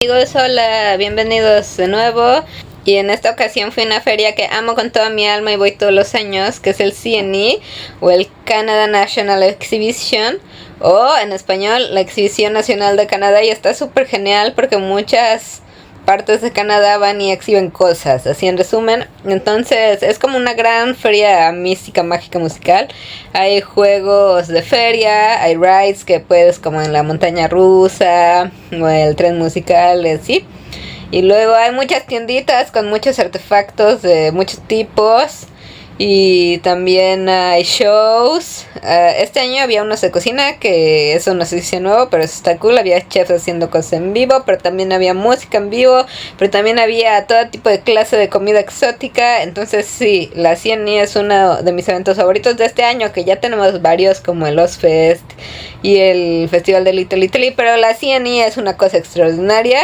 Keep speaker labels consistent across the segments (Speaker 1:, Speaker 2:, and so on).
Speaker 1: Amigos, hola, bienvenidos de nuevo. Y en esta ocasión fui a una feria que amo con toda mi alma y voy todos los años, que es el CNE o el Canada National Exhibition, o en español la Exhibición Nacional de Canadá, y está súper genial porque muchas partes de Canadá van y exhiben cosas, así en resumen. Entonces es como una gran feria mística, mágica, musical. Hay juegos de feria, hay rides que puedes, como en la montaña rusa o el tren musical, así. Y luego hay muchas tienditas con muchos artefactos de muchos tipos. Y también hay shows. Este año había unos de cocina, que eso no sé si es nuevo, pero eso está cool. Había chefs haciendo cosas en vivo, pero también había música en vivo, pero también había todo tipo de clase de comida exótica. Entonces sí, la CNE es uno de mis eventos favoritos de este año, que ya tenemos varios como el Ozfest y el Festival de Little Italy, pero la CNE es una cosa extraordinaria,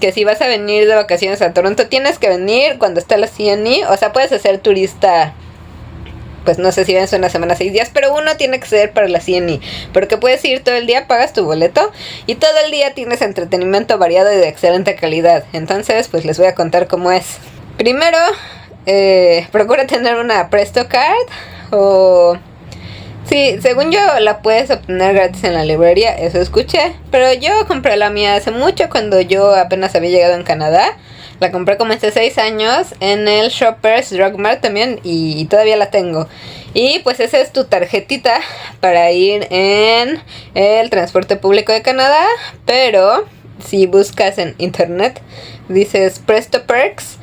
Speaker 1: que si vas a venir de vacaciones a Toronto tienes que venir cuando está la CNE. O sea, puedes hacer turista, pues no sé si vienes una semana, 6 días, pero uno tiene que ser para la CNE, porque puedes ir todo el día, pagas tu boleto y todo el día tienes entretenimiento variado y de excelente calidad. Entonces pues les voy a contar cómo es. Primero, procura tener una Presto Card, o sí, según yo la puedes obtener gratis en la librería, eso escuché, pero yo compré la mía hace mucho, cuando yo apenas había llegado en Canadá. La compré como hace 6 años en el Shoppers Drug Mart también, y todavía la tengo. Y pues esa es tu tarjetita para ir en el transporte público de Canadá, pero si buscas en internet dices Presto Perks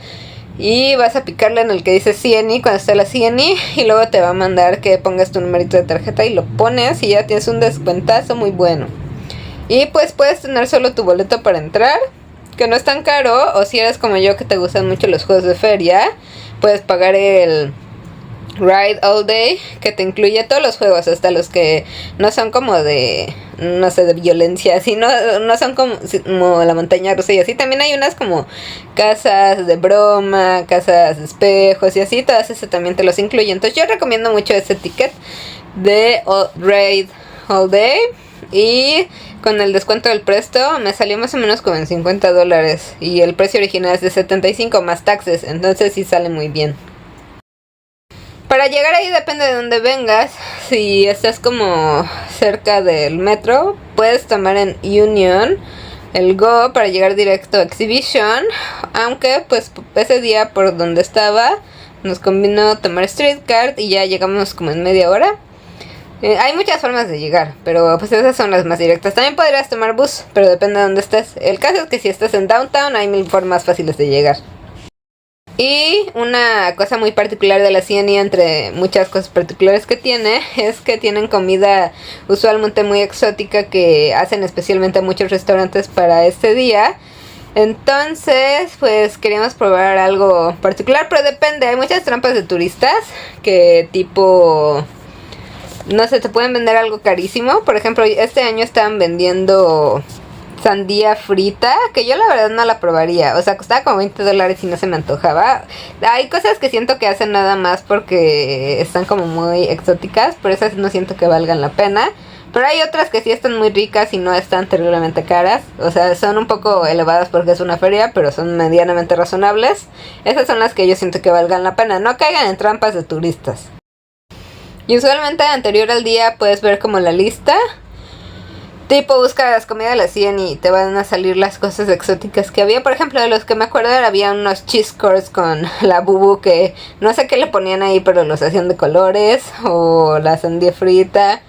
Speaker 1: y vas a picarle en el que dice CNE cuando está la CNE, y luego te va a mandar que pongas tu numerito de tarjeta y lo pones y ya tienes un descuentazo muy bueno. Y pues puedes tener solo tu boleto para entrar, que no es tan caro, o si eres como yo que te gustan mucho los juegos de feria, puedes pagar el Ride All Day, que te incluye todos los juegos, hasta los que no son como de, no sé, de violencia, así, no son como la montaña rusa y así. También hay unas como casas de broma, casas de espejos y así, todas esas también te los incluye. Entonces yo recomiendo mucho ese ticket de Ride All Day, y con el descuento del Presto me salió más o menos como en $50, y el precio original es de 75 más taxes, entonces sí sale muy bien. Para llegar ahí depende de dónde vengas. Si estás como cerca del metro, puedes tomar en Union el Go para llegar directo a Exhibition, aunque pues ese día por donde estaba nos convino tomar Streetcard y ya llegamos como en media hora. Hay muchas formas de llegar, pero pues esas son las más directas. También podrías tomar bus, pero depende de dónde estés. El caso es que si estás en downtown hay 1000 formas fáciles de llegar. Y una cosa muy particular de la CNE, entre muchas cosas particulares que tiene, es que tienen comida usualmente muy exótica que hacen especialmente muchos restaurantes para este día. Entonces pues queríamos probar algo particular, pero depende. Hay muchas trampas de turistas que tipo, no sé, te pueden vender algo carísimo. Por ejemplo, este año estaban vendiendo sandía frita, que yo la verdad no la probaría. O sea, costaba como $20 y no se me antojaba. Hay cosas que siento que hacen nada más porque están como muy exóticas, pero esas no siento que valgan la pena. Pero hay otras que sí están muy ricas y no están terriblemente caras. O sea, son un poco elevadas porque es una feria, pero son medianamente razonables. Esas son las que yo siento que valgan la pena. No caigan en trampas de turistas. Y usualmente anterior al día puedes ver como la lista. Tipo, busca las comidas de la CNE y te van a salir las cosas exóticas que había. Por ejemplo, de los que me acuerdo había unos cheese curds con la bubu, que no sé qué le ponían ahí, pero los hacían de colores. O la sandía frita.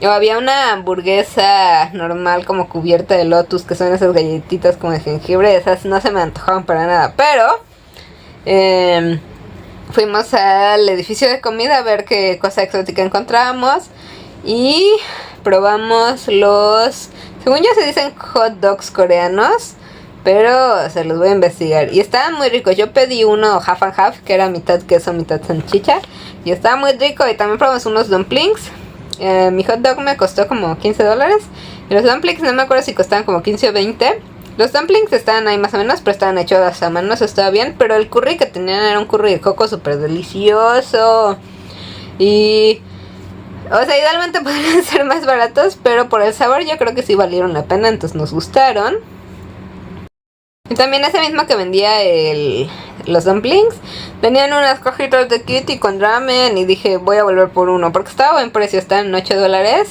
Speaker 1: O había una hamburguesa normal como cubierta de lotus, que son esas galletitas como de jengibre. Esas no se me antojaban para nada, pero fuimos al edificio de comida a ver qué cosa exótica encontrábamos. Y probamos los, según yo se dicen hot dogs coreanos, pero se los voy a investigar. Y estaban muy ricos. Yo pedí uno half and half, que era mitad queso, mitad salchicha, y estaba muy rico. Y también probamos unos dumplings. Mi hot dog me costó como $15, y los dumplings no me acuerdo si costaban como 15 o 20. Los dumplings estaban ahí más o menos, pero estaban hechos a mano, eso estaba bien. Pero el curry que tenían era un curry de coco súper delicioso. Y, o sea, idealmente podrían ser más baratos, pero por el sabor yo creo que sí valieron la pena, entonces nos gustaron. Y también ese mismo que vendía los dumplings, tenían unas cajitas de Kitty con ramen y dije voy a volver por uno porque estaba buen precio, estaban en $8.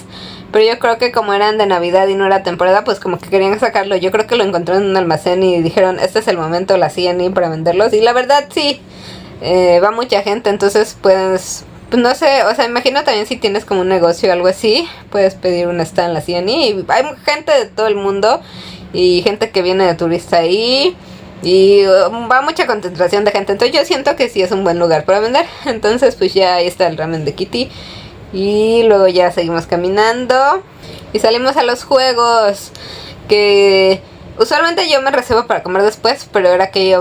Speaker 1: Pero yo creo que como eran de Navidad y no era temporada, pues como que querían sacarlo. Yo creo que lo encontraron en un almacén y dijeron, este es el momento, la CNE para venderlos. Y la verdad sí, va mucha gente, entonces pues no sé, o sea, imagino también si tienes como un negocio o algo así, puedes pedir un stand en la CNE. Y hay gente de todo el mundo y gente que viene de turista ahí. Y va mucha concentración de gente, entonces yo siento que sí es un buen lugar para vender. Entonces pues ya ahí está el ramen de Kitty. Y luego ya seguimos caminando y salimos a los juegos, que usualmente yo me reservo para comer después, pero ahora que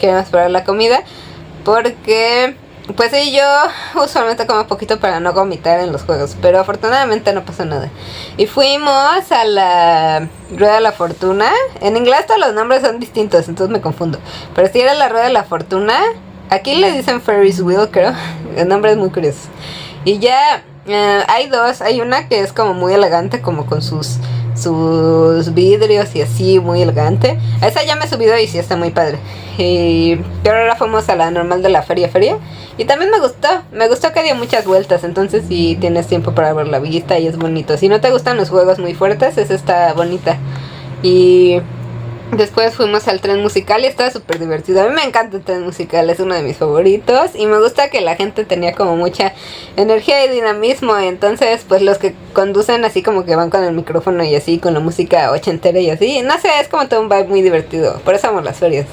Speaker 1: queremos probar la comida, porque pues sí, yo usualmente como poquito para no vomitar en los juegos, pero afortunadamente no pasó nada. Y fuimos a la Rueda de la Fortuna. En inglés todos los nombres son distintos, entonces me confundo, pero sí era la Rueda de la Fortuna. Aquí le dicen Ferris Wheel, creo. El nombre es muy curioso. Y ya hay dos, hay una que es como muy elegante, como con sus vidrios y así, muy elegante. A esa ya me he subido y sí está muy padre. Pero ahora fuimos a la normal de la feria. Y también me gustó que dio muchas vueltas, entonces si tienes tiempo para ver la vista y es bonito. Si no te gustan los juegos muy fuertes, esa está bonita. Y después fuimos al tren musical y estaba súper divertido. A mí me encanta el tren musical, es uno de mis favoritos. Y me gusta que la gente tenía como mucha energía y dinamismo. Entonces pues los que conducen así como que van con el micrófono y así, con la música ochentera y así. No sé, es como todo un vibe muy divertido. Por eso amo las ferias.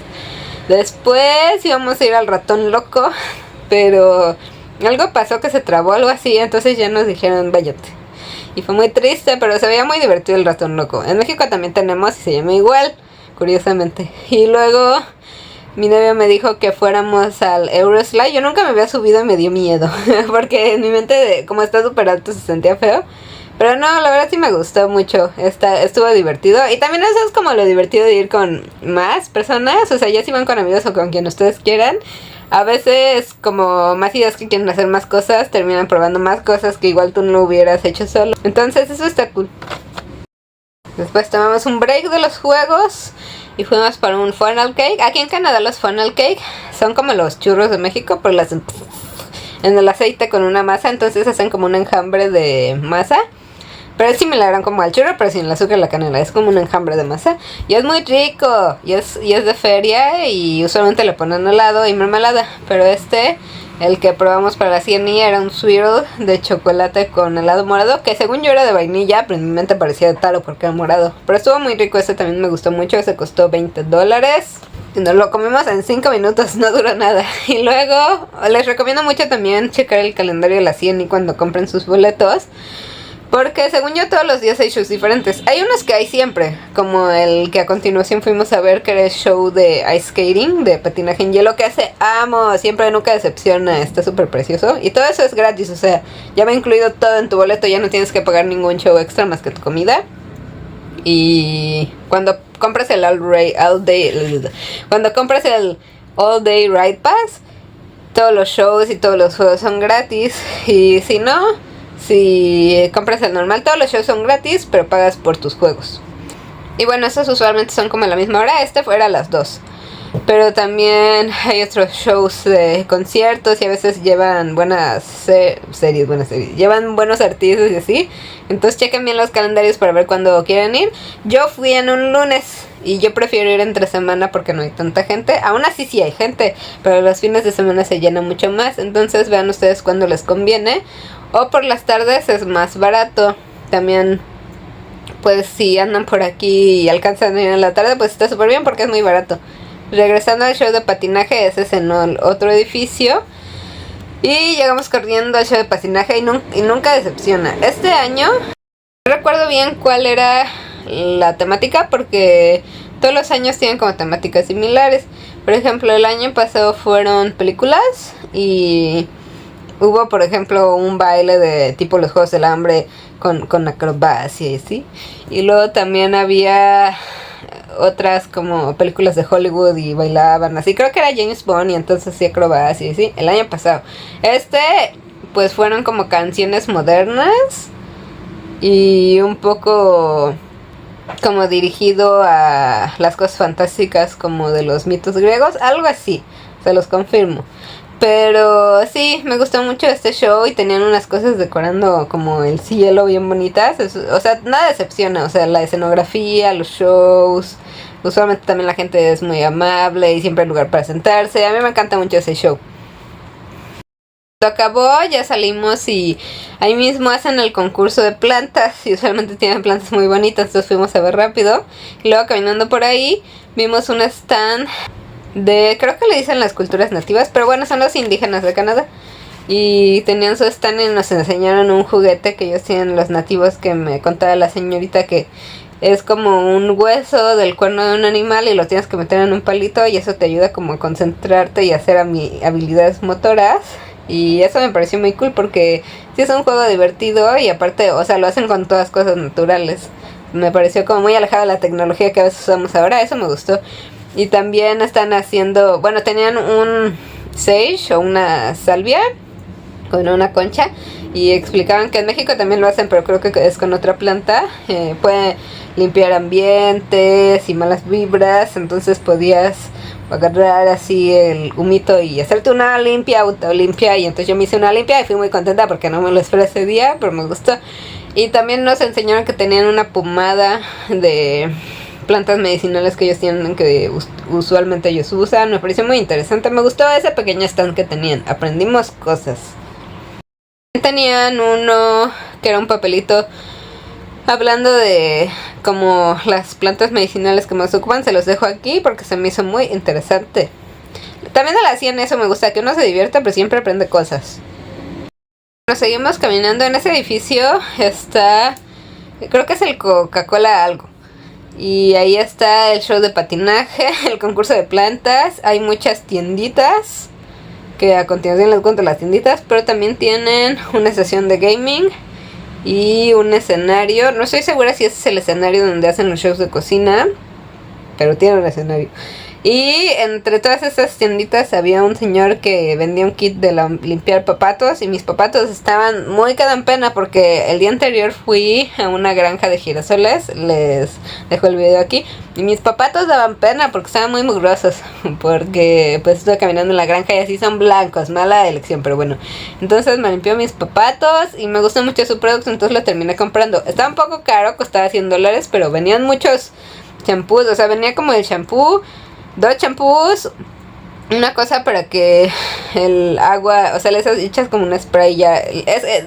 Speaker 1: Después íbamos a ir al Ratón Loco, pero algo pasó que se trabó, algo así. Entonces ya nos dijeron váyate. Y fue muy triste, pero se veía muy divertido el Ratón Loco. En México también tenemos y se llama igual, curiosamente. Y luego mi novio me dijo que fuéramos al Euroslide. Yo nunca me había subido y me dio miedo porque en mi mente como está súper alto se sentía feo. Pero no, la verdad sí me gustó mucho. Estuvo divertido. Y también eso es como lo divertido de ir con más personas. O sea, ya si van con amigos o con quien ustedes quieran, a veces como más ideas que quieren hacer más cosas, terminan probando más cosas que igual tú no hubieras hecho solo. Entonces eso está cool. Después tomamos un break de los juegos y fuimos para un funnel cake. Aquí en Canadá los funnel cake son como los churros de México, pero las en el aceite con una masa. Entonces hacen como un enjambre de masa, pero es similar como al churro, pero sin el azúcar y la canela. Es como un enjambre de masa y es muy rico. Y es de feria y usualmente le ponen helado y mermelada. Pero el que probamos para la CNE era un swirl de chocolate con helado morado, que según yo era de vainilla, pero en mi mente parecía de taro porque era morado. Pero estuvo muy rico, ese también me gustó mucho, ese costó $20. Y nos lo comimos en 5 minutos, no duró nada. Y luego les recomiendo mucho también checar el calendario de la CNE cuando compren sus boletos, porque según yo todos los días hay shows diferentes. Hay unos que hay siempre, como el que a continuación fuimos a ver, que era el show de ice skating, de patinaje en hielo, que hace amo, siempre nunca decepciona, está súper precioso. Y todo eso es gratis, o sea, ya va incluido todo en tu boleto, ya no tienes que pagar ningún show extra más que tu comida. Y cuando compras el All Day Ride Pass, todos los shows y todos los juegos son gratis. Y si no, si compras el normal, todos los shows son gratis, pero pagas por tus juegos. Y bueno, esos usualmente son como a la misma hora. Fuera a las 2. Pero también hay otros shows de conciertos y a veces llevan buenas series. Llevan buenos artistas y así. Entonces chequen bien los calendarios para ver cuándo quieren ir. Yo fui en un lunes y yo prefiero ir entre semana porque no hay tanta gente. Aún así sí hay gente, pero los fines de semana se llena mucho más. Entonces vean ustedes cuándo les conviene. O por las tardes es más barato. También pues si andan por aquí y alcanzan a ir en la tarde, pues está súper bien porque es muy barato. Regresando al show de patinaje, ese es en otro edificio. Y llegamos corriendo al show de patinaje y nunca decepciona. Este año no recuerdo bien cuál era la temática, porque todos los años tienen como temáticas similares. Por ejemplo, el año pasado fueron películas y hubo, por ejemplo, un baile de tipo los Juegos del Hambre con acrobacia y así. Y luego también había otras como películas de Hollywood y bailaban así. Creo que era James Bond y entonces sí acrobacia y así. El año pasado. Pues fueron como canciones modernas y un poco como dirigido a las cosas fantásticas como de los mitos griegos, algo así, se los confirmo. Pero sí, me gustó mucho este show y tenían unas cosas decorando como el cielo bien bonitas. O sea, nada decepciona, o sea, la escenografía, los shows. Usualmente también la gente es muy amable y siempre hay lugar para sentarse. A mí me encanta mucho ese show. Cuando acabó, ya salimos y ahí mismo hacen el concurso de plantas y usualmente tienen plantas muy bonitas, entonces fuimos a ver rápido. Y luego caminando por ahí vimos un stand de, creo que le dicen las culturas nativas, pero bueno, son los indígenas de Canadá. Y tenían su stand y nos enseñaron un juguete que ellos tienen los nativos, que me contaba la señorita que es como un hueso del cuerno de un animal y lo tienes que meter en un palito y eso te ayuda como a concentrarte y hacer habilidades motoras. Y eso me pareció muy cool porque sí es un juego divertido y aparte, o sea, lo hacen con todas cosas naturales. Me pareció como muy alejado de la tecnología que a veces usamos ahora, eso me gustó. Y también están haciendo, bueno, tenían un sage o una salvia con una concha y explicaban que en México también lo hacen, pero creo que es con otra planta. Puede limpiar ambientes y malas vibras, entonces podías agarrar así el humito y hacerte una limpia, autolimpia, y entonces yo me hice una limpia y fui muy contenta porque no me lo esperé ese día, pero me gustó. Y también nos enseñaron que tenían una pomada de plantas medicinales que ellos tienen, que usualmente ellos usan. Me pareció muy interesante, me gustó ese pequeño stand que tenían, aprendimos cosas. Tenían uno que era un papelito hablando de como las plantas medicinales que más ocupan, se los dejo aquí porque se me hizo muy interesante. También de la hacían eso, me gusta que uno se divierta pero siempre aprende cosas. Nos seguimos caminando en ese edificio, está, creo que es el Coca-Cola algo. Y ahí está el show de patinaje, el concurso de plantas, hay muchas tienditas, que a continuación les cuento las tienditas, pero también tienen una estación de gaming y un escenario. No estoy segura si ese es el escenario donde hacen los shows de cocina, pero tiene un escenario. Y entre todas esas tienditas había un señor que vendía un kit de limpiar papatos. Y mis papatos estaban muy que dan pena porque el día anterior fui a una granja de girasoles. Les dejo el video aquí. Y mis papatos daban pena porque estaban muy mugrosos. Porque pues estuve caminando en la granja y así son blancos. Mala elección, pero bueno. Entonces me limpió mis papatos y me gustó mucho su producto, entonces lo terminé comprando. Estaba un poco caro, costaba $100, pero venían muchos champús. O sea, venía como el champú, 2 champús, una cosa para que el agua, o sea, les echas como un spray ya.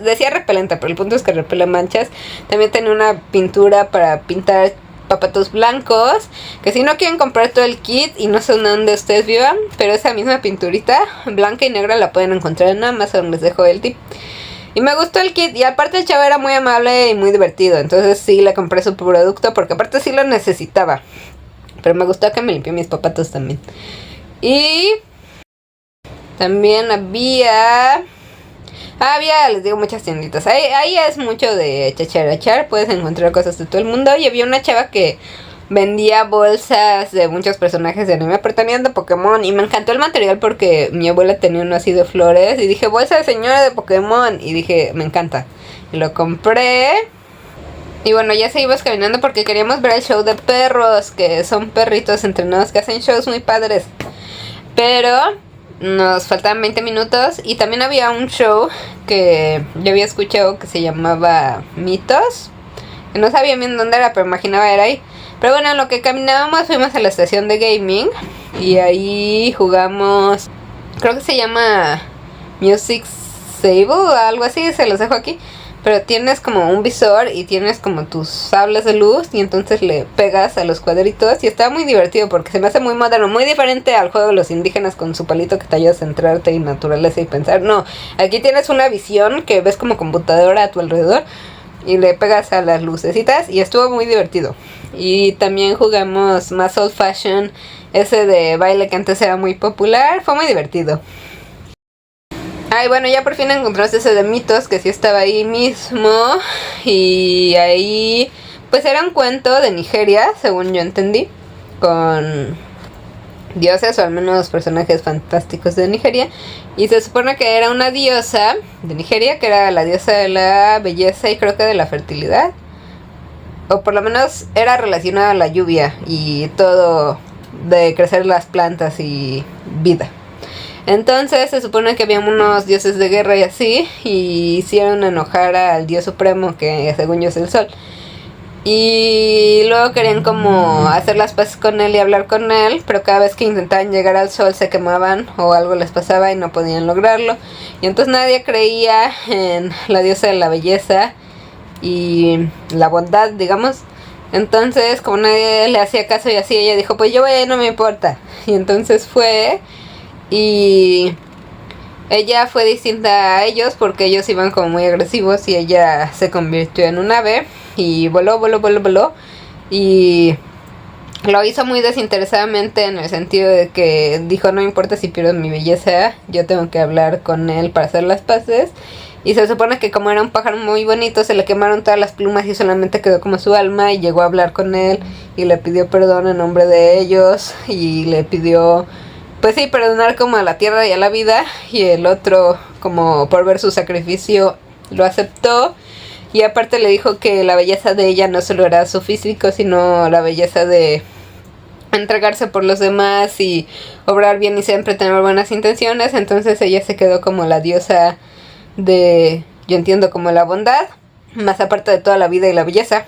Speaker 1: Decía repelente, pero el punto es que repele manchas. También tenía una pintura para pintar papatos blancos, que si no quieren comprar todo el kit y no sé dónde ustedes vivan, pero esa misma pinturita blanca y negra la pueden encontrar en Amazon, les dejo el tip. Y me gustó el kit y aparte el chavo era muy amable y muy divertido, entonces sí le compré su producto porque aparte sí lo necesitaba. Pero me gustó que me limpió mis papatos también. Y también había, les digo, muchas tienditas. Ahí es mucho de chacharachar. Puedes encontrar cosas de todo el mundo. Y había una chava que vendía bolsas de muchos personajes de anime, pero también de Pokémon. Y me encantó el material porque mi abuela tenía uno así de flores. Y dije, bolsa de señora de Pokémon. Y dije, me encanta. Y lo compré. Y bueno, ya seguimos caminando porque queríamos ver el show de perros, que son perritos entrenados que hacen shows muy padres. Pero nos faltaban 20 minutos y también había un show que yo había escuchado que se llamaba Mitos. Que no sabía bien dónde era, pero imaginaba era ahí. Pero bueno, en lo que caminábamos fuimos a la estación de gaming y ahí jugamos, creo que se llama Music Sable o algo así, se los dejo aquí. Pero tienes como un visor y tienes como tus sables de luz y entonces le pegas a los cuadritos y está muy divertido porque se me hace muy moderno, muy diferente al juego de los indígenas con su palito que te ayuda a centrarte y naturaleza y pensar. No, aquí tienes una visión que ves como computadora a tu alrededor y le pegas a las lucecitas y estuvo muy divertido. Y también jugamos más old fashion, ese de baile que antes era muy popular, fue muy divertido. Ay, bueno, ya por fin encontraste ese de Mitos, que sí estaba ahí mismo. Y ahí, pues era un cuento de Nigeria, según yo entendí, con dioses, o al menos personajes fantásticos de Nigeria. Y se supone que era una diosa de Nigeria, que era la diosa de la belleza y creo que de la fertilidad. o por lo menos era relacionado a la lluvia y todo de crecer las plantas y vida. Entonces se supone que había unos dioses de guerra y así, y hicieron enojar al dios supremo, que según yo es el sol. Y luego querían como hacer las paces con él y hablar con él, pero cada vez que intentaban llegar al sol se quemaban o algo les pasaba y no podían lograrlo. Y entonces nadie creía en la diosa de la belleza y la bondad, digamos. Entonces, como nadie le hacía caso y así, ella dijo, pues yo voy, no me importa. Y entonces fue, y ella fue distinta a ellos porque ellos iban como muy agresivos y ella se convirtió en un ave y voló. Y lo hizo muy desinteresadamente, en el sentido de que dijo, no importa si pierdo mi belleza, yo tengo que hablar con él para hacer las paces. Y se supone que como era un pájaro muy bonito, se le quemaron todas las plumas y solamente quedó como su alma, y llegó a hablar con él y le pidió perdón en nombre de ellos y le pidió, pues sí, perdonar como a la tierra y a la vida, y el otro, como por ver su sacrificio, lo aceptó. Y aparte le dijo que la belleza de ella no solo era su físico, sino la belleza de entregarse por los demás y obrar bien y siempre tener buenas intenciones. Entonces ella se quedó como la diosa de, yo entiendo, como la bondad, más aparte de toda la vida y la belleza.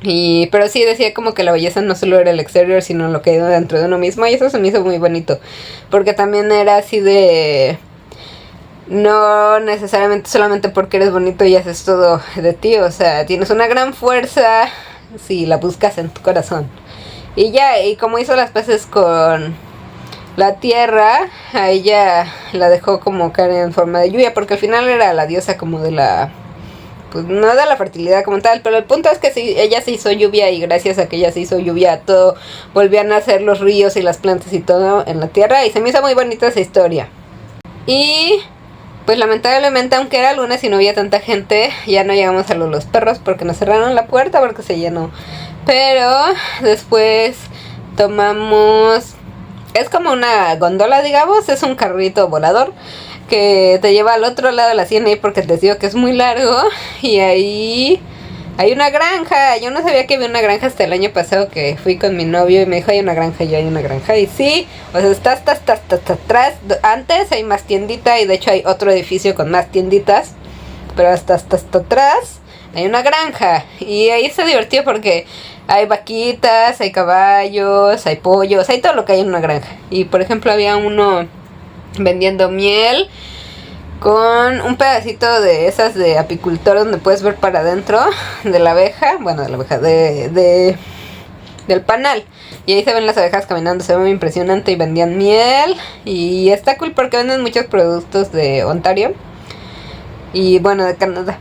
Speaker 1: Pero sí decía como que la belleza no solo era el exterior, sino lo que hay dentro de uno mismo. Y eso se me hizo muy bonito, porque también era así de, no necesariamente solamente porque eres bonito y haces todo de ti. O sea, tienes una gran fuerza si la buscas en tu corazón. Y ya, y como hizo las paces con la tierra, a ella la dejó como caer en forma de lluvia, porque al final era la diosa como de la, pues no de la fertilidad como tal, pero el punto es que sí, ella se hizo lluvia, y gracias a que ella se hizo lluvia, todo volvían a nacer los ríos y las plantas y todo en la tierra, y se me hizo muy bonita esa historia. Y pues lamentablemente, aunque era lunes y no había tanta gente, ya no llegamos a los perros porque nos cerraron la puerta porque se llenó. Pero después tomamos, es como una gondola, digamos, es un carrito volador que te lleva al otro lado de la Ciénaga, porque les digo que es muy largo, y ahí hay una granja. Yo no sabía que había una granja hasta el año pasado, que fui con mi novio y me dijo, hay una granja, y yo, hay una granja, y sí, o sea, está atrás. Antes hay más tiendita, y de hecho hay otro edificio con más tienditas, pero hasta atrás hay una granja, y ahí está divertido porque hay vaquitas, hay caballos, hay pollos, hay todo lo que hay en una granja. Y por ejemplo había uno vendiendo miel con un pedacito de esas de apicultor donde puedes ver para adentro de la abeja, bueno, de la abeja, del panal. Y ahí se ven las abejas caminando, se ve muy impresionante, y vendían miel. Y está cool porque venden muchos productos de Ontario y bueno, de Canadá.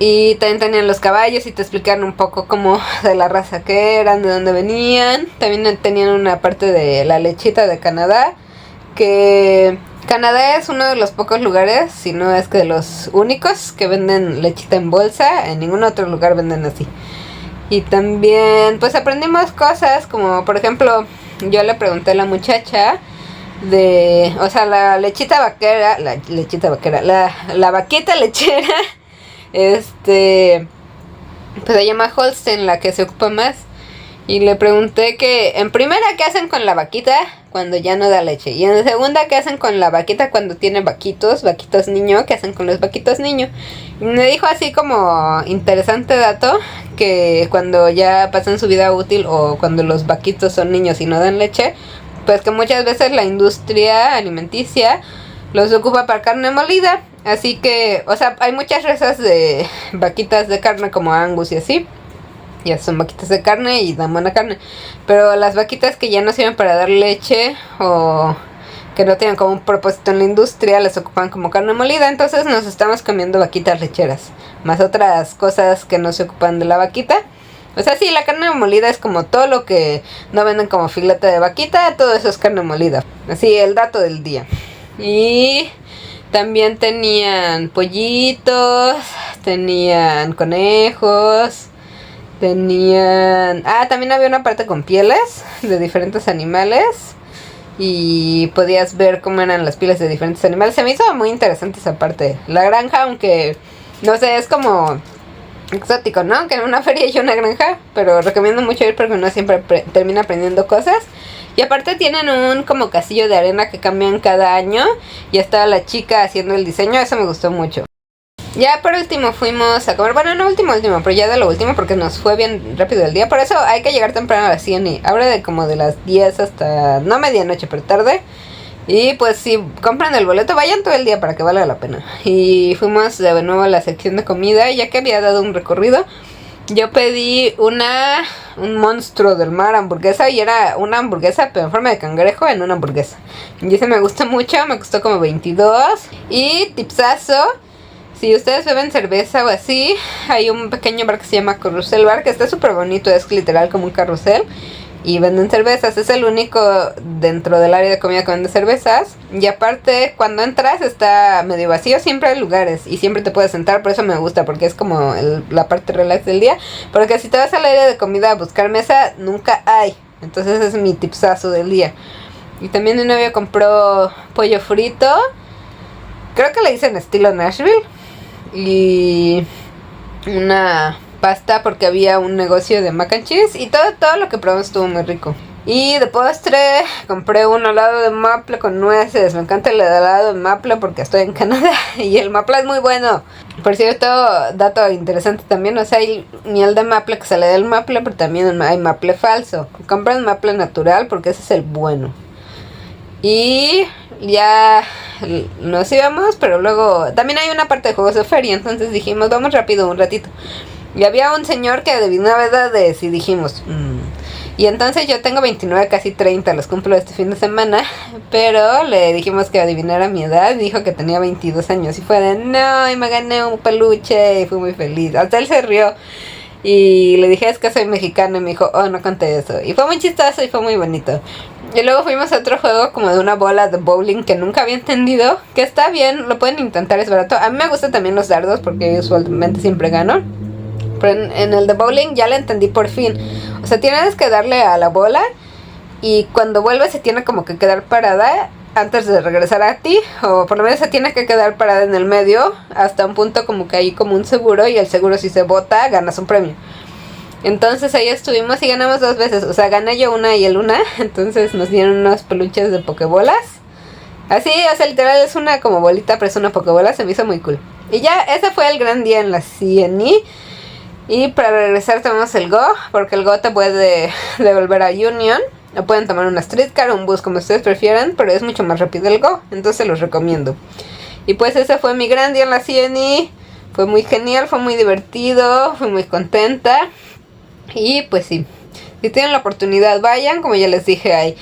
Speaker 1: Y también tenían los caballos y te explicaron un poco como de la raza que eran, de dónde venían. También tenían una parte de la lechita de Canadá, que Canadá es uno de los pocos lugares, si no es que de los únicos, que venden lechita en bolsa. En ningún otro lugar venden así. Y también pues aprendimos cosas, como por ejemplo, yo le pregunté a la muchacha de, o sea, la vaquita lechera, pues se llama Holstein, la que se ocupa más. Y le pregunté que en primera, ¿qué hacen con la vaquita cuando ya no da leche? Y en segunda, ¿qué hacen con la vaquita cuando tiene vaquitos niño? ¿Qué hacen con los vaquitos niño? Y me dijo así como interesante dato, que cuando ya pasan su vida útil, o cuando los vaquitos son niños y no dan leche, pues que muchas veces la industria alimenticia los ocupa para carne molida. Así que, o sea, hay muchas razas de vaquitas de carne como Angus y así. Ya son vaquitas de carne y dan buena carne. Pero las vaquitas que ya no sirven para dar leche, o que no tienen como un propósito en la industria, las ocupan como carne molida. Entonces nos estamos comiendo vaquitas lecheras, más otras cosas que no se ocupan de la vaquita. O sea, sí, la carne molida es como todo lo que no venden como filete de vaquita, todo eso es carne molida. Así, el dato del día. Y también tenían pollitos, tenían conejos, tenían... también había una parte con pieles de diferentes animales, y podías ver cómo eran las pieles de diferentes animales. Se me hizo muy interesante esa parte. La granja, aunque, no sé, es como exótico, ¿no? Que en una feria y una granja, pero recomiendo mucho ir porque uno siempre termina aprendiendo cosas. Y aparte tienen un como castillo de arena que cambian cada año y estaba la chica haciendo el diseño, eso me gustó mucho. Ya por último fuimos a comer, bueno no último, pero ya de lo último porque nos fue bien rápido el día, por eso hay que llegar temprano a la CNI, abre de como de las 10 hasta, no medianoche, pero tarde. Y pues si compran el boleto, vayan todo el día para que valga la pena. Y fuimos de nuevo a la sección de comida, ya que había dado un recorrido. Yo pedí un monstruo del mar hamburguesa y era una hamburguesa pero en forma de cangrejo en una hamburguesa. Y ese me gustó mucho, me costó como 22. Y tipsazo, si ustedes beben cerveza o así, hay un pequeño bar que se llama Carrusel Bar, que está súper bonito, es literal como un carrusel. Y venden cervezas, es el único dentro del área de comida que vende cervezas. Y aparte, cuando entras está medio vacío, siempre hay lugares y siempre te puedes sentar, por eso me gusta, porque es como la parte relax del día. Porque si te vas al área de comida a buscar mesa, nunca hay. Entonces ese es mi tipsazo del día. Y también mi novio compró pollo frito, creo que le dicen estilo Nashville, y una pasta porque había un negocio de mac and cheese y todo lo que probamos estuvo muy rico. Y de postre compré un helado de maple con nueces. Me encanta el helado de maple porque estoy en Canadá y el maple es muy bueno. Por cierto, dato interesante también, o sea, hay miel de maple que sale del maple, pero también hay maple falso. Compren maple natural porque ese es el bueno. Y ya nos íbamos, pero luego también hay una parte de juegos de feria, entonces dijimos vamos rápido un ratito. Y había un señor que adivinaba edades y dijimos y entonces yo tengo 29, casi 30, los cumplo este fin de semana, pero le dijimos que adivinara mi edad, dijo que tenía 22 años y fue de no, y me gané un peluche y fui muy feliz, hasta él se rió. Y le dije es que soy mexicano y me dijo oh no conté eso, y fue muy chistoso y fue muy bonito. Y luego fuimos a otro juego como de una bola de bowling que nunca había entendido, que está bien, lo pueden intentar, es barato. A mí me gustan también los dardos porque usualmente siempre gano, pero en el de bowling ya le entendí por fin. O sea, tienes que darle a la bola y cuando vuelve se tiene como que quedar parada antes de regresar a ti, o por lo menos se tiene que quedar parada en el medio hasta un punto como que hay como un seguro, y el seguro si se bota ganas un premio. Entonces ahí estuvimos y ganamos 2 veces, o sea, gané yo una y él una, entonces nos dieron unos peluches de pokebolas. Así, o sea, literal es una como bolita, pero es una pokebola, se me hizo muy cool. Y ya, ese fue el gran día en la CNI. Y para regresar tomamos el Go, porque el Go te puede devolver a Union. O pueden tomar una streetcar o un bus como ustedes prefieran, pero es mucho más rápido el Go, entonces los recomiendo. Y pues ese fue mi gran día en la CNI. Fue muy genial, fue muy divertido, fui muy contenta. Y pues sí, si tienen la oportunidad vayan, como ya les dije, hay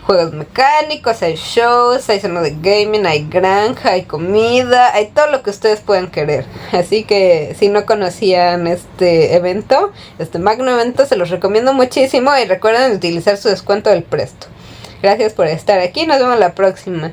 Speaker 1: juegos mecánicos, hay shows, hay zona de gaming, hay granja, hay comida, hay todo lo que ustedes puedan querer. Así que si no conocían este evento, este magno evento, se los recomiendo muchísimo y recuerden utilizar su descuento del Presto. Gracias por estar aquí, nos vemos la próxima.